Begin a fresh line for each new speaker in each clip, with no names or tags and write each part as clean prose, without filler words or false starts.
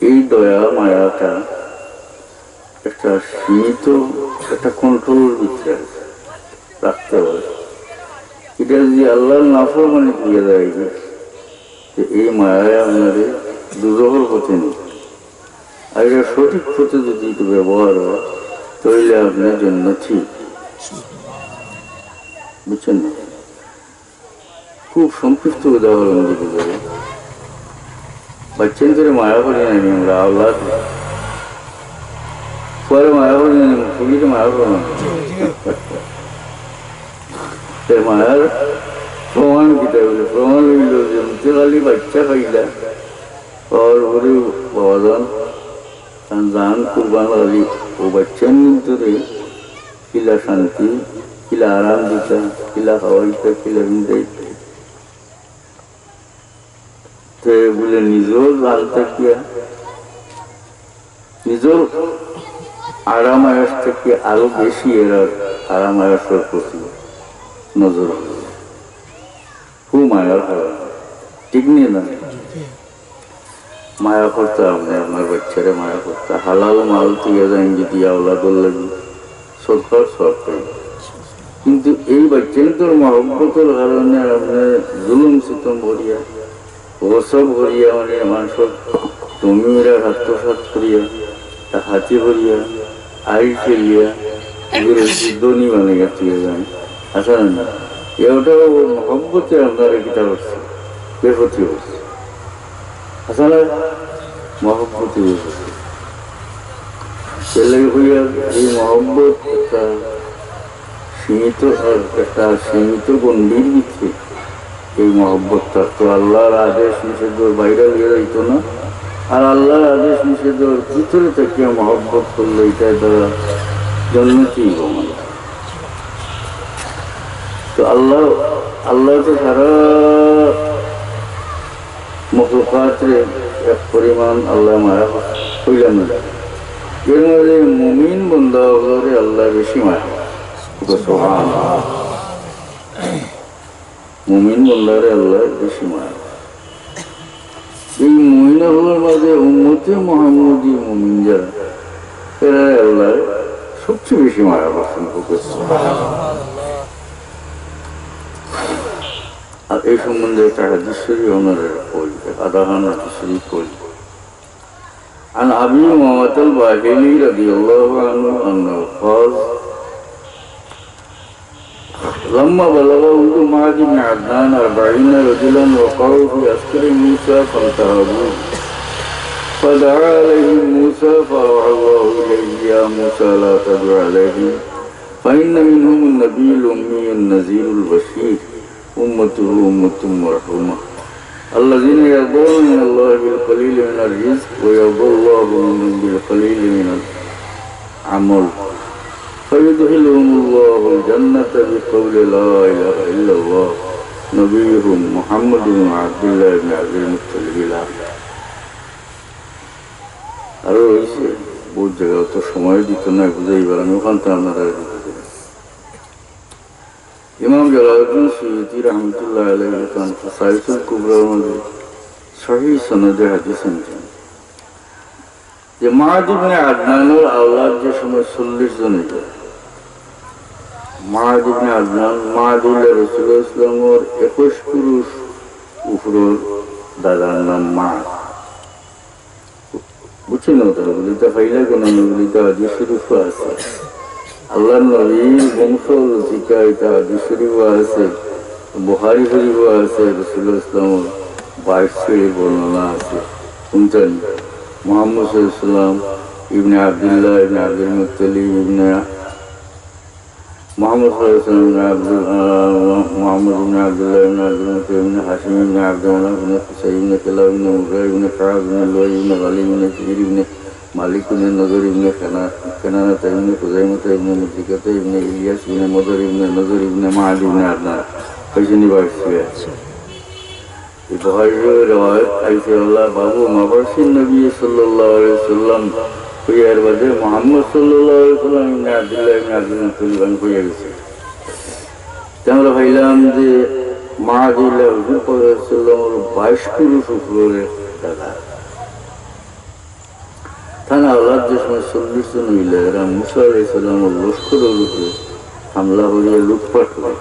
এই দয়া মায়াটা একটা সীমিত একটা কন্ট্রোলের ভিতরে রাখতে হবে। এটা যদি আল্লাহর নাফরমানি করিয়া দেয় যে এই মায়ায় আপনাদের দুর্যোগের পথে নেই, আর এটা সঠিক পথে যদি একটু ব্যবহার হয় তাহলে আপনার জন্য ঠিক, বুঝছেন না? খুব সংক্ষিপ্ত উদাহরণ দিতে যাবে, বাচ্চান ধরে মায়া করি নাই আমরা আল্লাহ পরে মায়া করি নাই, ছবিতে মায়া করো না। মায়ার প্রমাণ কিতা বলে, প্রমাণ হইল যে খালি বাচ্চা খাইলা পাওয়ার পরে বাবাদান জান কুরবান আলী ও বাচ্চার ভিতরে কিলা শান্তি, কিলা আরাম দিতা, কিলা খাওয়াইতা, কিলা বিন্দাইতা, বলে নিজের জাল থাকিয়া নিজের আরাম আয়াস থেকে আরো বেশি এরা আরাম আয়াসের প্রতি নজর, খুব মায়ার খাওয়া ঠিক নিয়ে না। মায়া করতে আপনি আপনার বাচ্চারে মায়া করতে, হালাল মাল থেকে যান যদি আওলাদুল লাগি সরকার সব পাই, কিন্তু এই বাচ্চাদের মহব্বতের কারণে আপনার জুলুম সিতম ভরিয়া ওসব ভরিয়া মানে মানুষের জমিরা আত্মসাৎ করিয়া হাতি ভরিয়া আইল ফেলিয়া ধনী মানে গেছিয়ে যান আসলে না, এটাও মহব্বতে আপনার কিতা করছে বেফতি হচ্ছে, আসলে মহব্বতে বেফতি ছেলে হইয়া এই মহব্বত একটা সীমিত গণ্ডির ভিত্তি। এই মহব্বতটা তো আল্লাহর আদেশ নিষেধের বাইরে হয়ে যাইত না, আর আল্লাহর আদেশ নিষেধের ভিতরে থেকে মহব্বত করলে এটা দ্বারা জন্মতি। তো আল্লাহ তো সারা মখলুকাতের এক পরিমাণ আল্লাহ মায়া হইলাম না, এর মধ্যে মুমিন বন্ধা হলে আল্লাহ বেশি মায়া। মুমিন বন্ধারে আল্লাহ বেশি মায়া। এই মুমিনগুলোর মাঝে উম্মতে মুহাম্মদী মুমিন যারা এরা আল্লাহ সবচেয়ে বেশি মায়া পছন্দ করছে। আর এই সম্বন্ধে একটা হাদিস শরীফ ওনারা কই, আদাহান হাদিস শরীফ কই। عن أبي أمامة الباهلي رضي الله عنه أنه قال لما بلغ ولد معاذ بن عدنان 40 رجلا وقعوا في عسكر موسى فانتهبوه فدعا عليهم موسى فأوحى الله إليه يا موسى لا تدع عليهم فإن منهم النبي الأمي النذير البشير أمته أمة مرحومة الذين يرضون من الله بالقليل من الرزق ويرضى الله منهم بالقليل من العمل فيدخلهم الله الجنة بقول لا إله إلا الله نبيهم محمد بن عبد الله بن عبد المطلب আরো রয়েছে বহুত জায়গায়, তো সময় দিত না বুঝাইবার, আমি ওখান থেকে আপনারা দিতে। ইমাম জালালউদ্দিন সুয়ুতী রহমতুল্লাহ আলাইহি খান ফাসাইসুল কুবরার মধ্যে সহিহ সনদে হাদিস আনছেন যে মুআয ইবনে আদনানের আওলাদ যে সময় 40 জন হইল, মুআয ইবনে আদনান মুআযুল্লাহ রাসূলুল্লাহ সাল্লাল্লাহু আলাইহি ওয়াসাল্লামের 21 পুরুষ উপরের দাদার নাম মুআয। বুঝছেন না? তারা বলিতে ফাইলা কোন বলিতে হাদিস শরীফ আছে, আল্লাহর নবীর বংশ রচিকা এটা হাদিস শরীফ আছে, বুখারী শরীফ আছে, রাসূলুল্লাহ সাল্লাল্লাহু আলাইহি ওয়াসাল্লামের 22 বর্ণনা আছে। শুনছেন? মুহাম্মদ সাল্লাল্লাহু আলাইহি ওয়াসাল্লাম ইবনে আব্দুল্লাহ ইবনে আব্দুল মুত্তালিব ইবনে মুহাম্মদ সাল্লাল্লাহু আলাইহি ওয়াসাল্লাম মুহাম্মদ ইবনে আব্দুল্লাহ ইবনে আব্দুল মুত্তালিব ইবনে হাশিম ইবনে আব্দুল মানাফ ইবনে কুসাই ইবনে কিলাব ইবনে মুগীরা ইবনে কাব ইবনে লুআই ইবনে গালিব ইবনে ফির ইবনে মালিক ইবনে নজর ইবনে কেনানাতা ইবনে খুজাইমাতা ইবনে মুদ্রিকাতা ইবনে ইলিয়াস ইবনে মদর ইবনে নজর ইবনে মাআদ ইবনে আদনান কয়জনই বাড়ছে। এই বুখারীর রওয়ায়াত আইছে আল্লাহ বাবু মাবাসিন নবী সাল্লাল্লাহু আলাইহি ওয়াসাল্লাম কইয়ার বাদে মুহাম্মদ সাল্লাল্লাহু আলাইহি ওয়াসাল্লাম ইবনে আব্দুল্লাহ ইবনে আব্দুল মুত্তালিব কইয়া গেছে। আমরা ভাইলাম যে মুআযুল্লাহ হুজুর সাল্লাল্লাহু আলাইহি ওয়াসাল্লামের 22 পুরুষ উপরে দাদা, যে সময় 40 জন হইলে এরা মুসা আলাইহিস সালামের লস্করের উপরে হামলা করিয়া লুটপাট করে।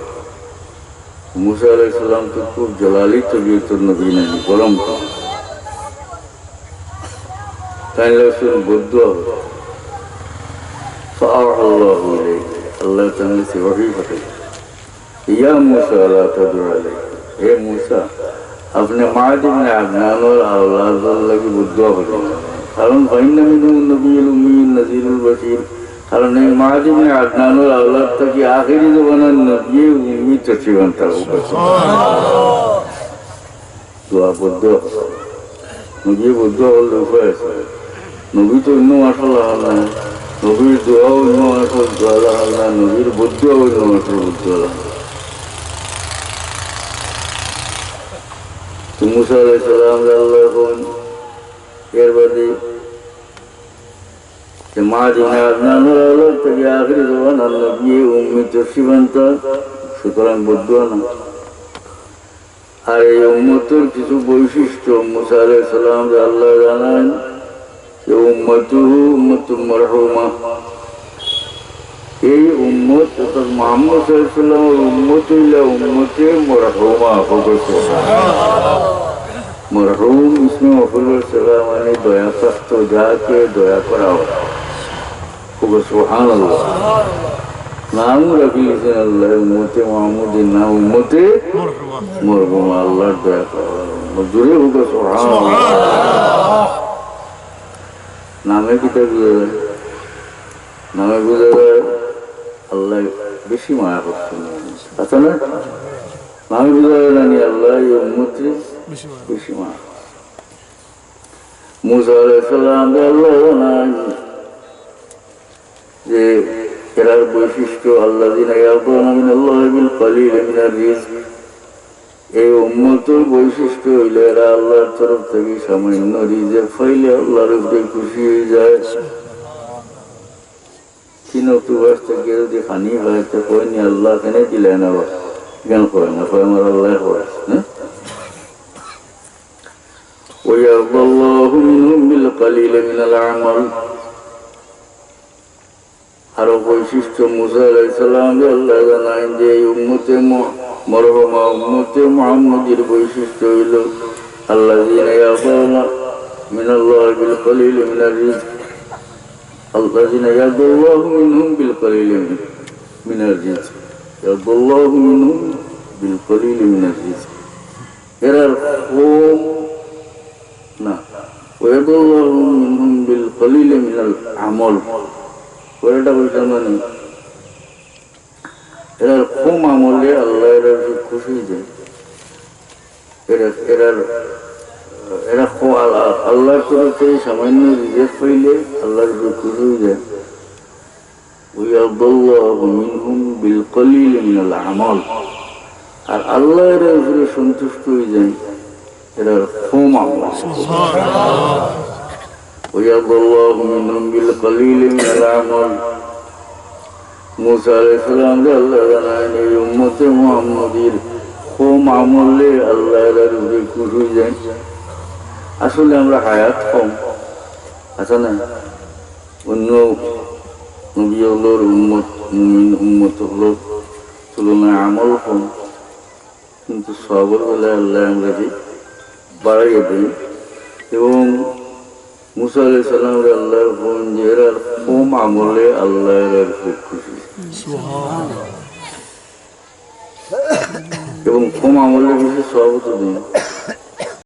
মুসা আলাইহিস সালাম তো খুব জলালি তবিয়তের নবী নাই, গরম তাই বৌদ্ধ আল্লাহ তাআলা সে ওহী পাঠাই, ইয়া মুসা লা তাদউ আলাইহি, হে মুসা আপনি মাদ ইবনে আদনান और औलाद লাগি বৌদ্ধ হলেন, কারণ ফাইন্না মিনহুম নবিয়্যুল উম্মিয়্যুন নাযীরুল বাশীর, কারণ এই মাদ ইবনে আদনান और औलाद থেকে আখিরি জমানার নবী উম্মি তসিবান তার উপর দোয়া বৌদ্ধ নবী বৌদ্ধ হল উপায় আছে। নবী তো অন্য আসল না, নবীর দোয়া অন্য আসল দোয়া না, নবীর বৌদ্ধ অন্য আসল বৌদ্ধ না। মুসা আলাইহিস সালাম আল্লাহ কোন এর বাদে যে মাদ ইবনে আদনান और औलाद থেকে আখিরি জমানার নবী উম্মি তসিবান তার, সুতরাং বৌদ্ধ না। আর এই উম্মতের কিছু বৈশিষ্ট্য মুসা আলাইহিস সালাম আল্লাহ জানান যে উম্মতুহু উম্মাতুম মারহুমা, এই উম্মত অর্থাৎ মুহাম্মদ সাল্লাল্লাহু আলাইহি ওয়াসাল্লামের উম্মত হইলা উম্মতে মারহুমা হবে। মরহুম ইসমে মফউলুল সিগা মানে দয়াপ্রাপ্ত, যাকে দয়া করা হয়। সুবহানাল্লাহ, নাম রাখিয়েছেন আল্লাহ উম্মতে মুহাম্মদের নাম উম্মতে মারহুমা, আল্লাহর দয়া করা জুড়ে হোক সুবহানাল্লাহ। নামে কিতা বুঝা যায়, নামে বুঝা যায় আল্লাহ বেশি মায়া করছেন, আচ্ছা না? নামে বুঝা যায় জানি আল্লাহ এই উম্মতে বেশি মায়া। মুসা আলাইহিস সালাম আল্লাহ জানান যে এরার বৈশিষ্ট্য আল্লাযিনা ইয়াকুলুনা মিনাল্লাহি বিল কলিলি মিনার রিজক, এই উম্মতের বৈশিষ্ট্য হইলে এরা আল্লাহর তরফ থেকে সামান্য রিজক পাইলে আল্লাহর উপরে খুশি হয়ে যায়। কিনতুবাস থেকে যদি খানি হয় তো কয়নি আল্লাহ কেনে দিলেন, আবার কেন কয় না, কয় আমার আল্লাহ হয়। وَيَرْضَى اللَّهُ مِنْهُمْ بِالْقَلِيلِ مِنَ الْأَعْمَالِ, আরো বৈশিষ্ট্য মুসা আলাইহিস সালাম আল্লাহ জানান যে উম্মতে মরহুমা উম্মতে মুহাম্মাদের বৈশিষ্ট্য হইল আল্লাযিনা ইয়াকুলুনা মিনাল্লাহি বিল কলিলি মিনার রিজক, আল্লাযিনা ইয়াকুলুল্লাহু মিনহুম বিল কলিলি মিনার রিজক, ইয়াকুলুল্লাহু মিনহুম বিল কলিলি মিনার রিজক, এরার কম না, ওয়ায়াকুলুল্লাহু মিনহুম বিল কলিলি মিনাল আমাল, ওটা বলছেন মানে এরা কম আমলে আল্লাহ এরা খুশি যায়, এরা আল্লাহর তরফে সামান্য রিজেক্ট পাইলে আল্লাহর খুশি হয়ে যায়। ওয়ায়াকুলুল্লাহু মিনহুম বিল কলিলি মিনাল আমাল, আর আল্লাহ এর উপরে সন্তুষ্ট হয়ে যায় এরা কম আমল। ওয়ায়াকুলুল্লাহু মিনহুম বিল কলিলি মিনাল আমাল, মুসা আলাইহিস সালাম আল্লাহ জানান এই উম্মতে মুহাম্মাদের কম আমলে আল্লাহ এর উপরে খুশি হয়ে যায়। আসলে আমরা হায়াত কম, আচ্ছা না? অন্য নবী হলোর উম্মত হলো তুলনায় আমল কম, কিন্তু সবর বেলায় আল্লাহ আমরা বাড়াইয়ে দিই। এবং মুসা আলাইহিস সালাম আল্লাহর ফোন যে এরা কম আমলে আল্লাহর খুশি, এবং কম আমলে বেশি সব তো দিন